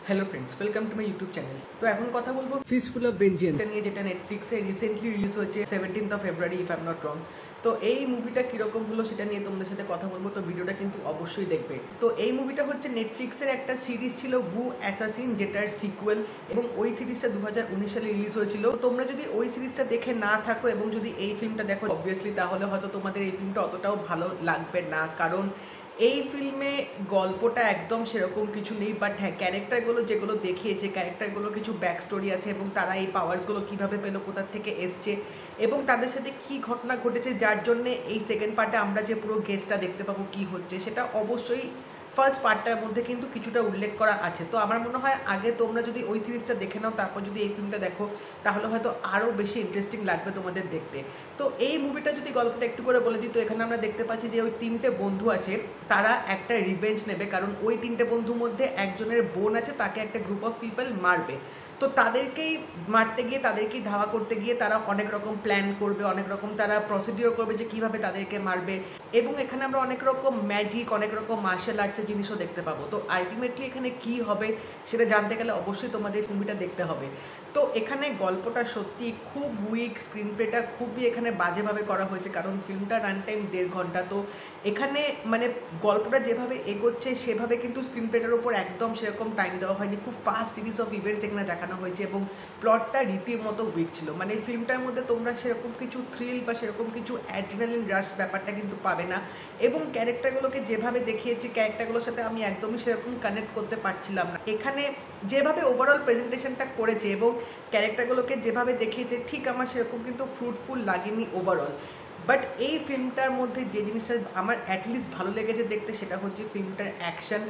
Hello friends welcome to my YouTube channel. तो এখন কথা বলবো ফিস্টফুল অফ ভেঞ্জেন্স নিয়ে, যেটা নেটফ্লিক্সে রিসেন্টলি রিলিজ হয়েছে 17th of February if I am not wrong. তো এই মুভিটা কীরকম হলো সেটা নিয়ে তোমাদের সাথে কথা বলবো, তো ভিডিওটা কিন্তু অবশ্যই দেখবে। তো এই মুভিটা হচ্ছে নেটফ্লিক্সের একটা সিরিজ ছিল ভু অ্যাসাসিন, যেটার সিকুয়েল, এবং ওই সিরিজটা 2019 সালে রিলিজ হয়েছিল। তোমরা যদি ওই সিরিজটা দেখে না থাকো এবং যদি এই ফিল্মটা দেখো অবভিয়াসলি, তাহলে হয়তো তোমাদের এই ফিল্মটা অতটাও ভালো লাগবে না, কারণ এই ফিল্মে গল্পটা একদম সেরকম কিছু নেই। বাট হ্যাঁ, ক্যারেক্টারগুলো যেগুলো দেখিয়েছে, ক্যারেক্টারগুলো কিছু ব্যাক স্টোরি আছে এবং তারা এই পাওয়ার্সগুলো কীভাবে পেলো, কোথা থেকে এসছে এবং তাদের সাথে কী ঘটনা ঘটেছে, যার জন্যে এই সেকেন্ড পার্টে আমরা যে পুরো গেস্টটা দেখতে পাবো কী হচ্ছে, সেটা অবশ্যই ফার্স্ট পার্টটার মধ্যে কিন্তু কিছুটা উল্লেখ করা আছে। তো আমার মনে হয় আগে তোমরা যদি ওই সিরিজটা দেখে নাও, তারপর যদি এই ফিল্মটা দেখো, তাহলে হয়তো আরও বেশি ইন্টারেস্টিং লাগবে তোমাদের দেখতে। তো এই মুভিটা যদি গল্পটা একটু করে বলে দিই, তো এখানে আমরা দেখতে পাচ্ছি যে ওই তিনটে বন্ধু আছে, তারা একটা রিভেঞ্জ নেবে, কারণ ওই তিনটে বন্ধুর মধ্যে একজনের বোন আছে, তাকে একটা গ্রুপ অফ পিপল মারবে। তো তাদেরকেই মারতে গিয়ে, তাদেরকেই ধাওয়া করতে গিয়ে তারা অনেক রকম প্ল্যান করবে, অনেক রকম তারা প্রসিডিওর করবে যে কীভাবে তাদেরকে মারবে। এবং এখানে আমরা অনেক রকম ম্যাজিক, অনেক রকম মার্শাল আর্টসের জিনিসও দেখতে পাবো। তো আলটিমেটলি এখানে কী হবে সেটা জানতে গেলে অবশ্যই তোমাদের মুভিটা দেখতে হবে। তো এখানে গল্পটা সত্যি খুব উইক, স্ক্রিন প্লেটা খুবই এখানে বাজেভাবে করা হয়েছে, কারণ ফিল্মটা রান টাইম 1.5 ঘন্টা। তো এখানে মানে গল্পটা যেভাবে এগোচ্ছে সেভাবে কিন্তু স্ক্রিন প্লেটার উপর একদম সেরকম টাইম দেওয়া হয়নি। খুব ফাস্ট সিরিজ অফ ইভেন্টস এখানে দেখানো হয়েছে এবং প্লটটা রীতিমতো উইক ছিল। মানে ফিল্মটার মধ্যে তোমরা সেরকম কিছু থ্রিল বা সেরকম কিছু অ্যাড্রিনালিন রাশ ব্যাপারটা কিন্তু পাবে না। এবং ক্যারেক্টারগুলোকে যেভাবে দেখিয়েছি, ক্যারেক্টারগুলোর সাথে আমি একদমই সেরকম কানেক্ট করতে পারছিলাম না। এখানে যেভাবে ওভারঅল প্রেজেন্টেশনটা করেছে এবং ক্যারেক্টারগুলোকে যেভাবে দেখিয়েছে, ঠিক আমার সেরকম কিন্তু ফ্রুটফুল লাগেনি ওভারঅল। বাট এই ফিল্মটার মধ্যে যে জিনিসটা আমার অ্যাটলিস্ট ভালো লেগেছে দেখতে, সেটা হচ্ছে ফিল্মটার অ্যাকশন।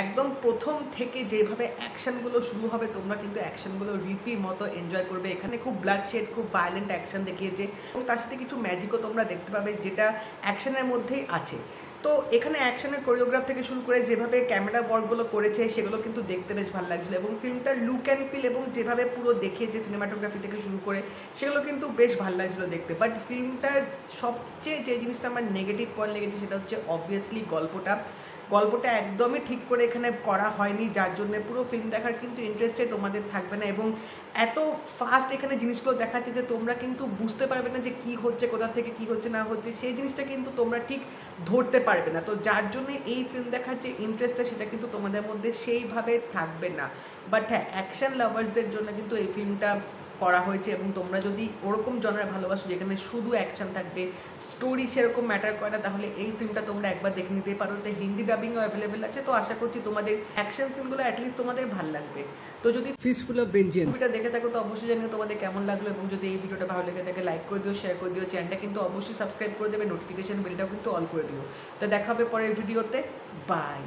একদম প্রথম থেকে যেভাবে অ্যাকশানগুলো শুরু হবে, তোমরা কিন্তু অ্যাকশানগুলো রীতিমতো এনজয় করবে। এখানে খুব ব্লাড শেড, খুব ভায়োলেন্ট অ্যাকশান দেখিয়েছে এবং তার সাথে কিছু ম্যাজিকও তোমরা দেখতে পাবে, যেটা অ্যাকশানের মধ্যেই আছে। তো এখানে অ্যাকশনের কোরিওগ্রাফ থেকে শুরু করে যেভাবে ক্যামেরা ওয়ার্কগুলো করেছে, সেগুলো কিন্তু দেখতে বেশ ভালো লাগছিলো। এবং ফিল্মটার লুক অ্যান্ড ফিল এবং যেভাবে পুরো দেখিয়েছে সিনেমাটোগ্রাফি থেকে শুরু করে, সেগুলো কিন্তু বেশ ভালো লাগছিলো দেখতে। বাট ফিল্মটার সবচেয়ে যে জিনিসটা আমার নেগেটিভ পয়েন্ট লেগেছে, সেটা হচ্ছে অবভিয়াসলি গল্পটা একদমই ঠিক করে এখানে করা হয়নি, যার জন্য পুরো ফিল্ম দেখার কিন্তু ইন্টারেস্টে তোমাদের থাকবে না। এবং এত ফাস্ট এখানে জিনিসগুলো দেখাচ্ছে যে তোমরা কিন্তু বুঝতে পারবে না যে কী হচ্ছে, কোথা থেকে কী হচ্ছে না হচ্ছে, সেই জিনিসটা কিন্তু তোমরা ঠিক ধরতে পারবে না। তো যার জন্য এই ফিল্ম দেখার যে ইন্টারেস্টটা, সেটা কিন্তু তোমাদের মধ্যে সেইভাবে থাকবে না। বাট হ্যাঁ, অ্যাকশন লাভার্সদের জন্য কিন্তু এই ফিল্মটা করা হয়েছে। এবং তোমরা যদি ওরকম জনার ভালোবাসো যেখানে শুধু অ্যাকশন থাকবে, স্টোরি সেরকম ম্যাটার করে না, তাহলে এই ফিল্মটা তোমরা একবার দেখে নিতেই পারো। তো হিন্দি ডাবিংও অ্যাভেলেবেল আছে। তো আশা করছি তোমাদের অ্যাকশন সিনগুলো অ্যাটলিস্ট তোমাদের ভালো লাগবে। তো যদি ফিস্টফুল অফ ভেঞ্জেন্স মুভিটা দেখে থাকো, তো অবশ্যই জানিও তোমাদের কেমন লাগলো। এবং যদি এই ভিডিওটা ভালো লেগে থাকে, লাইক করে দিও, শেয়ার করে দিও, চ্যানেলটা কিন্তু অবশ্যই সাবস্ক্রাইব করে দেবে, নোটিফিকেশন বেলটাও কিন্তু অল করে দিও। তো দেখা হবে পরের ভিডিওতে। বাই।